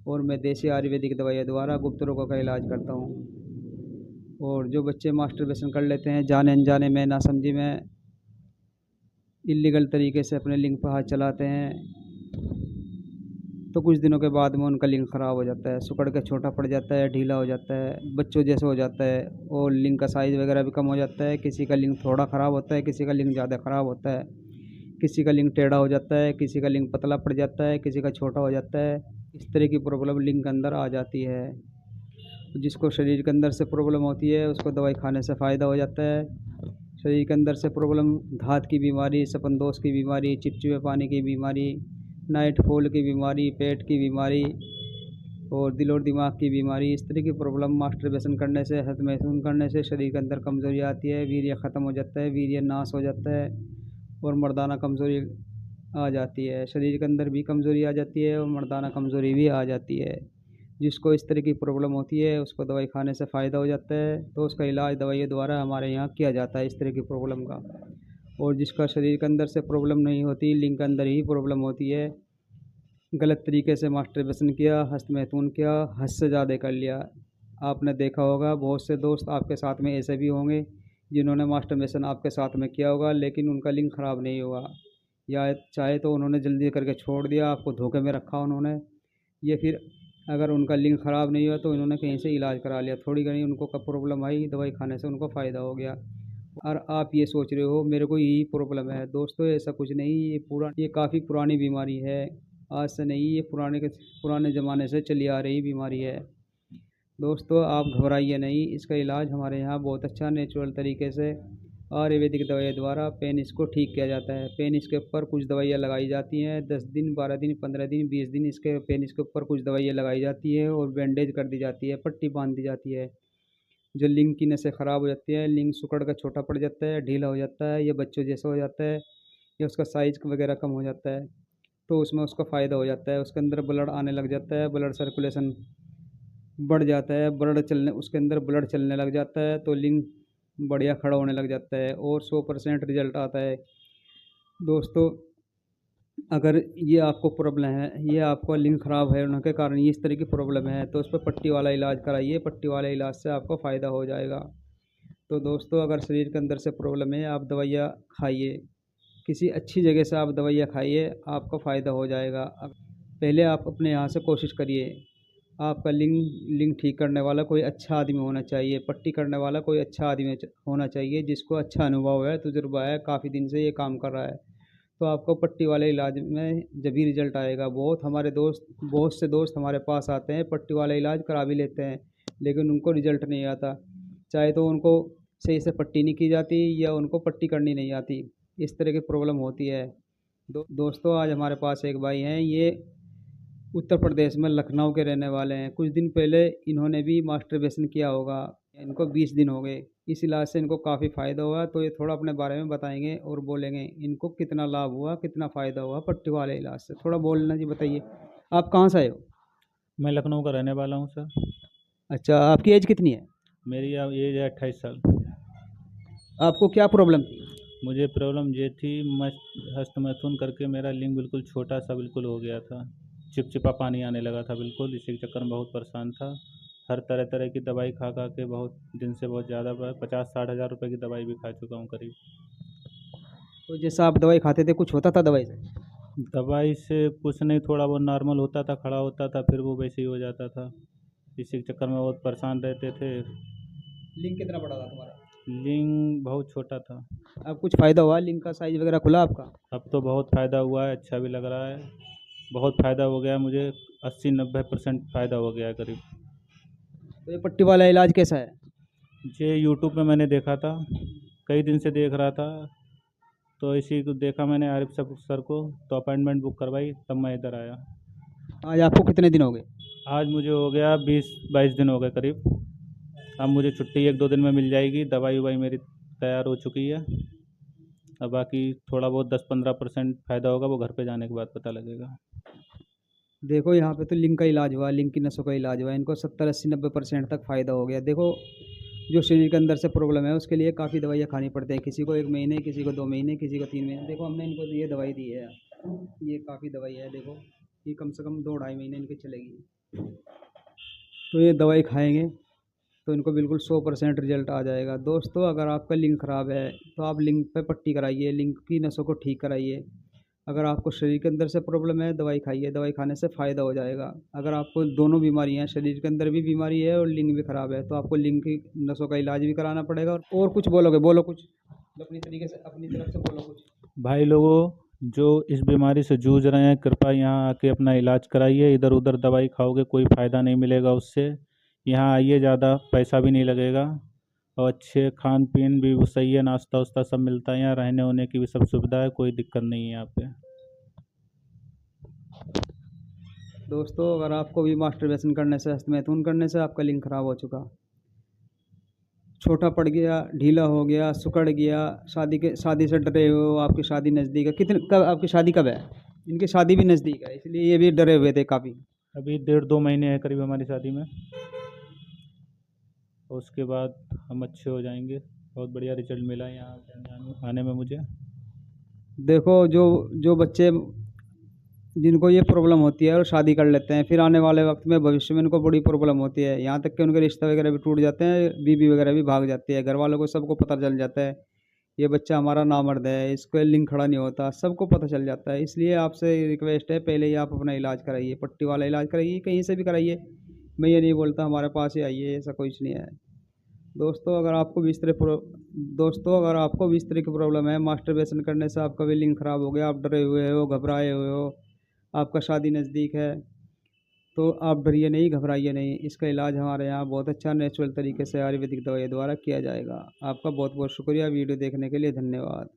और मैं देसी आयुर्वेदिक दवाइयों द्वारा गुप्त रोगों का इलाज करता हूँ। और जो बच्चे मास्टरबेशन कर लेते हैं जाने अनजाने में, नासमझी में, इल्लीगल तरीके से अपने लिंग पर हाथ चलाते हैं, तो कुछ दिनों के बाद में उनका लिंग ख़राब हो जाता है, सिकुड़ के छोटा पड़ जाता है, ढीला हो जाता है, बच्चों जैसे हो जाता है और लिंग का साइज़ वगैरह भी कम हो जाता है। किसी का लिंग थोड़ा ख़राब होता है, किसी का लिंग ज़्यादा ख़राब होता है, किसी का लिंग टेढ़ा हो जाता है, किसी का लिंग पतला पड़ जाता है, किसी का छोटा हो जाता है। इस तरह की प्रॉब्लम लिंग के अंदर आ जाती है। जिसको शरीर के अंदर से प्रॉब्लम होती है उसको दवाई खाने से फ़ायदा हो जाता है। शरीर के अंदर से प्रॉब्लम, धात की बीमारी, सपनदोष की बीमारी, चिपचिपे पानी की बीमारी, नाइट फॉल की बीमारी, पेट की बीमारी और दिल और दिमाग की बीमारी, इस तरह की प्रॉब्लम मास्टरबेशन करने से, हस्तमैथुन करने से शरीर के अंदर कमज़ोरी आती है, वीर्य ख़त्म हो जाता है, वीर्य नाश हो जाता है और मर्दाना कमज़ोरी आ जाती है। शरीर के अंदर भी कमज़ोरी आ जाती है और मर्दाना कमज़ोरी भी आ जाती है। जिसको इस तरह की प्रॉब्लम होती है उसको दवाई खाने से फ़ायदा हो जाता है, तो उसका इलाज दवाइयों द्वारा हमारे यहाँ किया जाता है इस तरह की प्रॉब्लम का। और जिसका शरीर के अंदर से प्रॉब्लम नहीं होती, लिंग के अंदर ही प्रॉब्लम होती है, गलत तरीके से मास्टरबेशन किया, हस्तमैथुन किया, हद से ज़्यादा कर लिया। आपने देखा होगा बहुत से दोस्त आपके साथ में ऐसे भी होंगे जिन्होंने मास्टरबेशन आपके साथ में किया होगा लेकिन उनका लिंग ख़राब नहीं हुआ, या चाहे तो उन्होंने जल्दी करके छोड़ दिया, आपको धोखे में रखा उन्होंने, या फिर अगर उनका लिंग ख़राब नहीं हुआ तो इन्होंने कहीं से इलाज करा लिया, थोड़ी घनी उनको कब प्रॉब्लम आई, दवाई खाने से उनको फ़ायदा हो गया। और आप ये सोच रहे हो मेरे को यही प्रॉब्लम है, दोस्तों ऐसा कुछ नहीं, ये काफ़ी पुरानी बीमारी है, आज से नहीं, ये पुराने ज़माने से चली आ रही बीमारी है। दोस्तों आप घबराइए नहीं, इसका इलाज हमारे यहाँ बहुत अच्छा नेचुरल तरीके से आयुर्वेदिक दवाइयों द्वारा पेनिस को ठीक किया जाता है। पेनिस के ऊपर कुछ दवाइयाँ लगाई जाती हैं, 10 दिन, 12 दिन, 15 दिन, 20 दिन इसके पेनिस के ऊपर कुछ दवाइयाँ लगाई जाती है और बैंडेज कर दी जाती है, पट्टी बांध दी जाती है। जो लिंग की नसें ख़राब हो जाती हैं, लिंग सिकुड़ कर छोटा पड़ जाता है, ढीला हो जाता है, या बच्चों जैसा हो जाता है, या उसका साइज़ वगैरह कम हो जाता है, तो उसमें उसका फ़ायदा हो जाता है। उसके अंदर ब्लड आने लग जाता है, ब्लड सर्कुलेशन बढ़ जाता है, उसके अंदर ब्लड चलने लग जाता है, तो लिंग बढ़िया खड़ा होने लग जाता है और 100% रिज़ल्ट आता है। दोस्तों अगर ये आपको प्रॉब्लम है, ये आपका लिंग ख़राब है होने के कारण ये इस तरह की प्रॉब्लम है, तो उस पे पट्टी वाला इलाज कराइए, पट्टी वाले इलाज से आपको फ़ायदा हो जाएगा। तो दोस्तों अगर शरीर के अंदर से प्रॉब्लम है, आप दवाइयाँ खाइए, किसी अच्छी जगह से आप दवाइयाँ खाइए, आपको फ़ायदा हो जाएगा। अब पहले आप अपने यहाँ से कोशिश करिए, आपका लिंग लिंग ठीक करने वाला कोई अच्छा आदमी होना चाहिए, पट्टी करने वाला कोई अच्छा आदमी होना चाहिए जिसको अच्छा अनुभव है, तजुर्बा है, काफ़ी दिन से ये काम कर रहा है, तो आपको पट्टी वाले इलाज में जब भी रिजल्ट आएगा। बहुत से दोस्त हमारे पास आते हैं, पट्टी वाला इलाज करा भी लेते हैं लेकिन उनको रिजल्ट नहीं आता, चाहे तो उनको सही से पट्टी नहीं की जाती या उनको पट्टी करनी नहीं आती, इस तरह की प्रॉब्लम होती है। दोस्तों आज हमारे पास एक भाई हैं, ये उत्तर प्रदेश में लखनऊ के रहने वाले हैं। कुछ दिन पहले इन्होंने भी मास्टरबेशन किया होगा, इनको 20 दिन हो गए, इस इलाज से इनको काफ़ी फ़ायदा हुआ, तो ये थोड़ा अपने बारे में बताएंगे और बोलेंगे इनको कितना लाभ हुआ, कितना फ़ायदा हुआ पट्टी वाले इलाज से। थोड़ा बोलना जी, बताइए आप कहाँ से आए हो? मैं लखनऊ का रहने वाला हूँ सर। अच्छा, आपकी एज कितनी है? मेरी अब एज है 28 साल। आपको क्या प्रॉब्लम थी? मुझे प्रॉब्लम ये थी, मैं हस्तमैथुन करके मेरा लिंग बिल्कुल छोटा सा बिल्कुल हो गया था, चिपचिपा पानी आने लगा था बिल्कुल, इसी के चक्कर में बहुत परेशान था। हर तरह तरह की दवाई खा खा के बहुत दिन से बहुत ज़्यादा 50-60 हज़ार रुपये की दवाई भी खा चुका हूँ करीब। तो जैसा आप दवाई खाते थे कुछ होता था दवाई से? दवाई से कुछ नहीं, थोड़ा बहुत नॉर्मल होता था, खड़ा होता था, फिर वो वैसे ही हो जाता था। इसी के चक्कर में बहुत परेशान रहते थे। लिंग कितना बड़ा था तुम्हारा? लिंग बहुत छोटा था। अब कुछ फ़ायदा हुआ, लिंग का साइज वगैरह खुला आपका? अब तो बहुत फ़ायदा हुआ है, अच्छा भी लग रहा है, बहुत फ़ायदा हो गया है मुझे, 80-90% फ़ायदा हो गया है करीब। तो ये पट्टी वाला इलाज कैसा है? ये यूट्यूब पे मैंने देखा था, कई दिन से देख रहा था, तो इसी को देखा मैंने आरिफ सर को, तो अपॉइंटमेंट बुक करवाई, तब मैं इधर आया। आज आपको कितने दिन हो गए? आज मुझे हो गया 20-22 दिन हो गए करीब। अब मुझे छुट्टी 1-2 दिन में मिल जाएगी, दवाई ववाई मेरी तैयार हो चुकी है। अब बाकी थोड़ा बहुत 10-15% फ़ायदा होगा, वो घर पे जाने के बाद पता लगेगा। देखो यहाँ पे तो लिंग का इलाज हुआ, लिंग की नसों का इलाज हुआ, इनको 70-80-90% तक फ़ायदा हो गया। देखो जो शरीर के अंदर से प्रॉब्लम है उसके लिए काफ़ी दवाइयाँ खानी पड़ती हैं, किसी को 1 महीने, किसी को 2 महीने, किसी को 3 महीने। देखो हमने इनको ये दवाई दी है, ये काफ़ी दवाई है देखो, ये कम से कम 2-2.5 महीने इनकी चलेगी। तो ये दवाई खाएँगे तो इनको बिल्कुल 100% रिज़ल्ट आ जाएगा। दोस्तों, अगर आपका लिंग ख़राब है तो आप लिंग पे पट्टी कराइए, लिंग की नसों को ठीक कराइए। अगर आपको शरीर के अंदर से प्रॉब्लम है, दवाई खाइए, दवाई खाने से फ़ायदा हो जाएगा। अगर आपको दोनों बीमारियाँ हैं, शरीर के अंदर भी बीमारी है और लिंग भी ख़राब है, तो आपको लिंग की नसों का इलाज भी कराना पड़ेगा। और कुछ बोलोगे? बोलो कुछ, अपनी तरीके से, अपनी तरफ से बोलो कुछ। भाई लोगों, जो इस बीमारी से जूझ रहे हैं, कृपया यहाँ आके अपना इलाज कराइए। इधर उधर दवाई खाओगे कोई फ़ायदा नहीं मिलेगा उससे। यहाँ आइए, ज़्यादा पैसा भी नहीं लगेगा और अच्छे खान पीन भी वो सही है, नाश्ता वास्ता सब मिलता है यहाँ, रहने वहने की भी सब सुविधा है, कोई दिक्कत नहीं है यहाँ पे। दोस्तों, अगर आपको भी मास्टरबेशन करने से, हस्तमैथुन करने से आपका लिंग ख़राब हो चुका, छोटा पड़ गया, ढीला हो गया, सिकुड़ गया, शादी से डरे हुए हो, आपकी शादी नज़दीक है, कितने कब आपकी शादी कब है? इनकी शादी भी नज़दीक है, इसलिए ये भी डरे हुए थे काफ़ी। अभी 1.5-2 महीने है करीब हमारी शादी में, और उसके बाद हम अच्छे हो जाएंगे। बहुत बढ़िया रिजल्ट मिला है यहाँ आने में मुझे। देखो, जो जो बच्चे जिनको ये प्रॉब्लम होती है और शादी कर लेते हैं, फिर आने वाले वक्त में भविष्य में इनको बड़ी प्रॉब्लम होती है, यहाँ तक कि उनके रिश्ते वगैरह भी टूट जाते हैं, बीवी वगैरह भी भाग जाती है, घर वालों को सबको पता चल जाता है ये बच्चा हमारा नामर्द है, इसको लिंग खड़ा नहीं होता, सबको पता चल जाता है। इसलिए आपसे रिक्वेस्ट है, पहले ही आप अपना इलाज कराइए, पट्टी वाला इलाज कराइए, कहीं से भी कराइए। मैं ये नहीं बोलता हमारे पास ही आइए, ऐसा कुछ नहीं है। दोस्तों, अगर आपको भी इस तरह की प्रॉब्लम है, मास्टरबेशन करने से आपका भी लिंग खराब हो गया, आप डरे हुए हो, घबराए हुए हो, आपका शादी नज़दीक है, तो आप डरिए नहीं, घबराइए नहीं। इसका इलाज हमारे यहाँ बहुत अच्छा नेचुरल तरीके से आयुर्वेदिक दवाई द्वारा किया जाएगा। आपका बहुत बहुत शुक्रिया, वीडियो देखने के लिए धन्यवाद।